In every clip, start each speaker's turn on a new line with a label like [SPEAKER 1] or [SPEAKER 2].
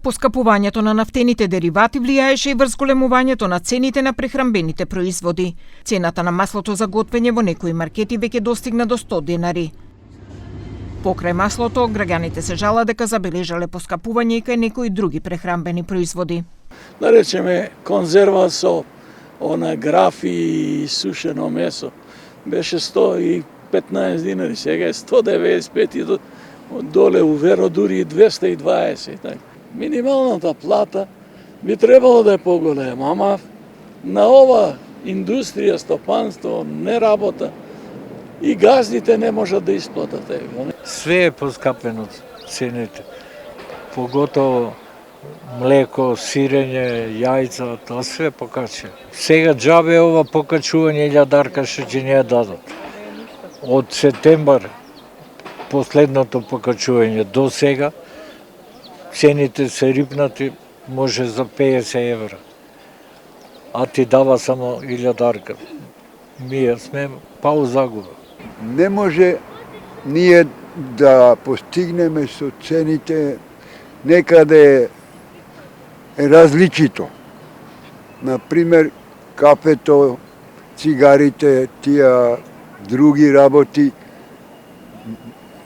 [SPEAKER 1] Поскапувањето на нафтените деривати влијаеше и врз големувањето на цените на прехранбените производи. Цената на маслото за готвење во некои маркети веќе достигна до 100 денари. Покрај маслото, граѓаните се жала дека забележале поскапување и кај некои други прехранбени производи.
[SPEAKER 2] Да речеме конзерва со графи и сушено месо беше 115 динари, сега е 195 и доле уверо дури и 220. Минималната плата би требало да е поголема, ама на ова индустрија, стопанство не работа и газдите не можат да исплатат его.
[SPEAKER 3] Све е поскапено цените, поготово млеко, сирење, јајца, тоа све покачи. Сега џабе ова покачување 1000 што ќе не ја дадат. Од септембар последното покачување до сега цените се рипнати, може за 50 евра. А ти дава само 1000. Ние сме пау загуба.
[SPEAKER 4] Не може ние да постигнеме со цените некаде различито. Например, кафето, цигарите, тие други работи,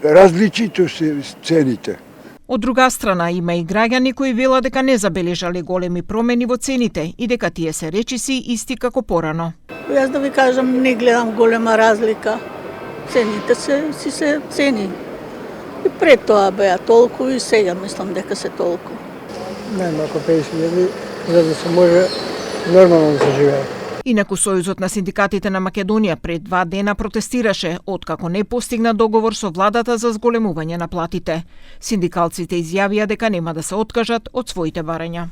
[SPEAKER 4] различито се цените.
[SPEAKER 1] Од друга страна, има и граѓани кои велат дека не забележале големи промени во цените и дека тие се речиси исти како порано.
[SPEAKER 5] Јас да ви кажам, не гледам голема разлика. Цените се цени. И пред тоа беа толку и сега мислам дека се толку.
[SPEAKER 6] Најмалку 50.000, за да се може нормално да се живее.
[SPEAKER 1] Инаку Сојузот на синдикатите на Македонија пред 2 дена протестираше откако не постигна договор со владата за зголемување на платите. Синдикалците изјавија дека нема да се откажат од своите барања.